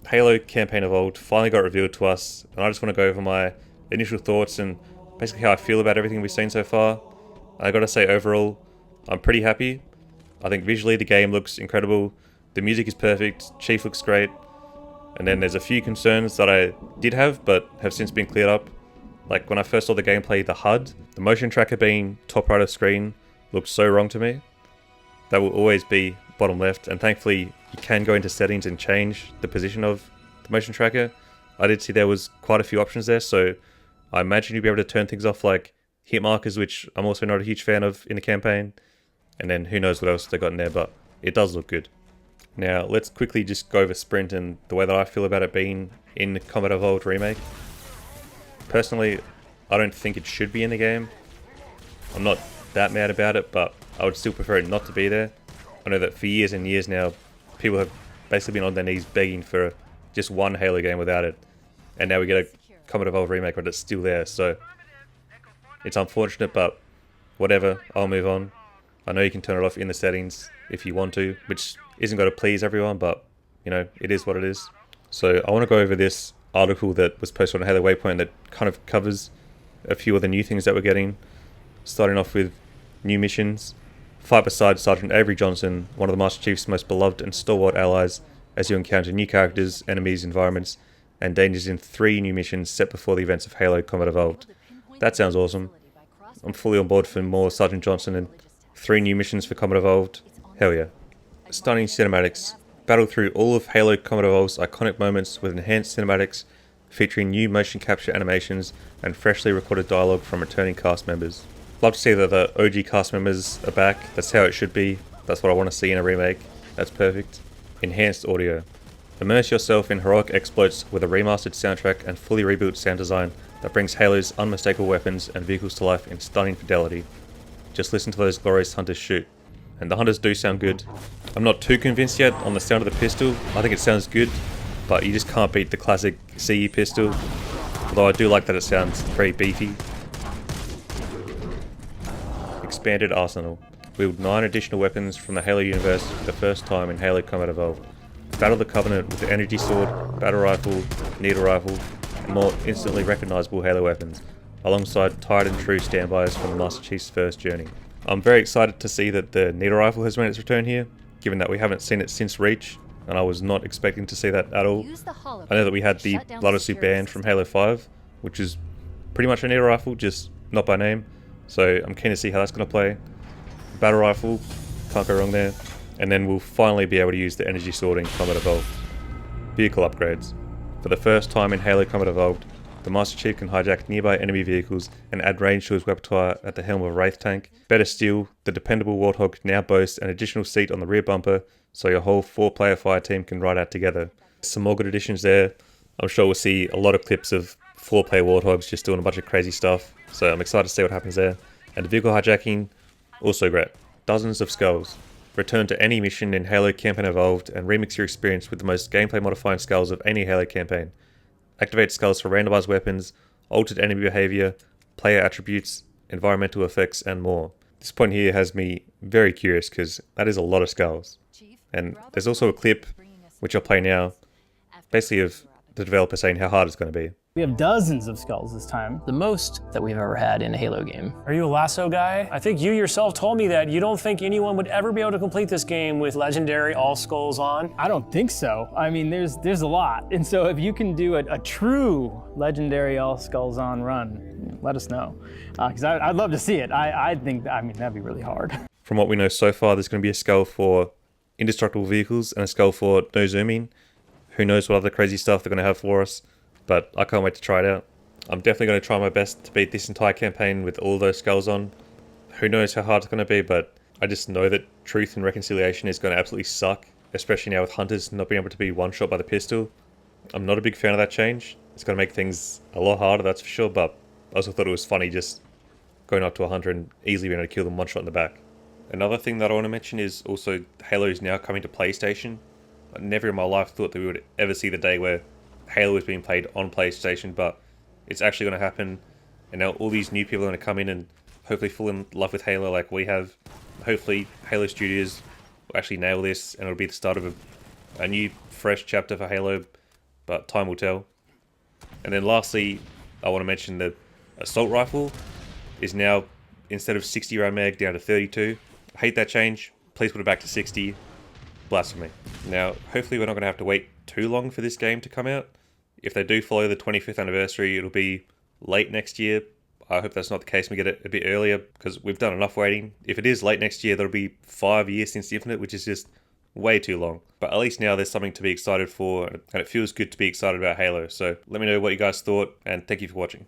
Halo Campaign Evolved finally got revealed to us, and I just want to go over my initial thoughts and basically how I feel about everything we've seen so far. I gotta say, overall, I'm pretty happy. I think visually the game looks incredible, the music is perfect, Chief looks great, and then there's a few concerns that I did have but have since been cleared up. Like when I first saw the gameplay, the HUD, the motion tracker being top right of screen looked so wrong to me. That will always be bottom left, and thankfully you can go into settings and change the position of the motion tracker. I did see there was quite a few options there, so I imagine you'll be able to turn things off like hit markers, which I'm also not a huge fan of in the campaign, and then who knows what else they got in there, but it does look good. Now let's quickly just go over Sprint and the way that I feel about it being in the Combat Evolved remake. Personally, I don't think it should be in the game. I'm not that mad about it, but I would still prefer it not to be there. I know that for years and years now, people have basically been on their knees begging for just one Halo game without it, and now we get a Combat Evolved remake but it's still there, so it's unfortunate, but whatever, I'll move on. I know you can turn it off in the settings if you want to, which isn't going to please everyone, but you know, it is what it is. So I want to go over this article that was posted on Halo Waypoint that kind of covers a few of the new things that we're getting, starting off with new missions. Fight beside Sergeant Avery Johnson, one of the Master Chief's most beloved and stalwart allies, as you encounter new characters, enemies, environments, and dangers in 3 new missions set before the events of Halo Combat Evolved. That sounds awesome. I'm fully on board for more Sergeant Johnson and 3 new missions for Combat Evolved. Hell yeah. Stunning cinematics. Battle through all of Halo Combat Evolved's iconic moments with enhanced cinematics, featuring new motion capture animations and freshly recorded dialogue from returning cast members. Love to see that the OG cast members are back. That's how it should be. That's what I want to see in a remake. That's perfect. Enhanced audio. Immerse yourself in heroic exploits with a remastered soundtrack and fully rebuilt sound design that brings Halo's unmistakable weapons and vehicles to life in stunning fidelity. Just listen to those glorious hunters shoot. And the hunters do sound good. I'm not too convinced yet on the sound of the pistol. I think it sounds good, but you just can't beat the classic CE pistol. Although I do like that it sounds very beefy. Expanded arsenal. Wield 9 additional weapons from the Halo universe for the first time in Halo Combat Evolved. Battle the Covenant with the energy sword, battle rifle, needle rifle, and more instantly recognisable Halo weapons, alongside tried and true standbys from the Master Chief's first journey. I'm very excited to see that the needle rifle has made its return here, given that we haven't seen it since Reach, and I was not expecting to see that at all. I know that we had the Blood Suit Band from Halo 5, which is pretty much a needle rifle, just not by name, so I'm keen to see how that's going to play. Battle rifle, can't go wrong there. And then we'll finally be able to use the energy sword in Combat Evolved. Vehicle upgrades. For the first time in Halo Combat Evolved, the Master Chief can hijack nearby enemy vehicles and add range to his repertoire at the helm of a Wraith tank. Better still, the dependable Warthog now boasts an additional seat on the rear bumper, so your whole 4-player fire team can ride out together. Some more good additions there. I'm sure we'll see a lot of clips of 4-player Warthogs just doing a bunch of crazy stuff, so I'm excited to see what happens there. And the vehicle hijacking, also great. Dozens of skulls. Return to any mission in Halo Campaign Evolved and remix your experience with the most gameplay modifying skulls of any Halo campaign. Activate skulls for randomized weapons, altered enemy behavior, player attributes, environmental effects, and more. This point here has me very curious because that is a lot of skulls. And there's also a clip, which I'll play now, basically of the developer saying how hard it's going to be. We have dozens of skulls this time. The most that we've ever had in a Halo game. Are you a lasso guy? I think you yourself told me that you don't think anyone would ever be able to complete this game with legendary all skulls on. I don't think so. I mean, there's a lot. And so if you can do a true legendary all skulls on run, let us know. Because I'd love to see it. I think, that'd be really hard. From what we know so far, there's going to be a skull for indestructible vehicles and a skull for no zooming. Who knows what other crazy stuff they're going to have for us. But I can't wait to try it out. I'm definitely going to try my best to beat this entire campaign with all those skulls on. Who knows how hard it's going to be, but I just know that truth and reconciliation is going to absolutely suck, especially now with hunters not being able to be one-shot by the pistol. I'm not a big fan of that change. It's going to make things a lot harder, that's for sure, but I also thought it was funny just going up to a hunter and easily being able to kill them one-shot in the back. Another thing that I want to mention is also Halo is now coming to PlayStation. I never in my life thought that we would ever see the day where Halo is being played on PlayStation, but it's actually going to happen, and now all these new people are going to come in and hopefully fall in love with Halo like we have. Hopefully Halo Studios will actually nail this, and it'll be the start of a new, fresh chapter for Halo, but time will tell. And then lastly, I want to mention the assault rifle is now, instead of 60 round mag, down to 32. I hate that change. Please put it back to 60. Blasphemy. Now, hopefully we're not going to have to wait too long for this game to come out. If they do follow the 25th anniversary, it'll be late next year. I hope that's not the case and we get it a bit earlier, because we've done enough waiting. If it is late next year, that'll be 5 years since Infinite, which is just way too long. But at least now there's something to be excited for, and it feels good to be excited about Halo. So let me know what you guys thought, and thank you for watching.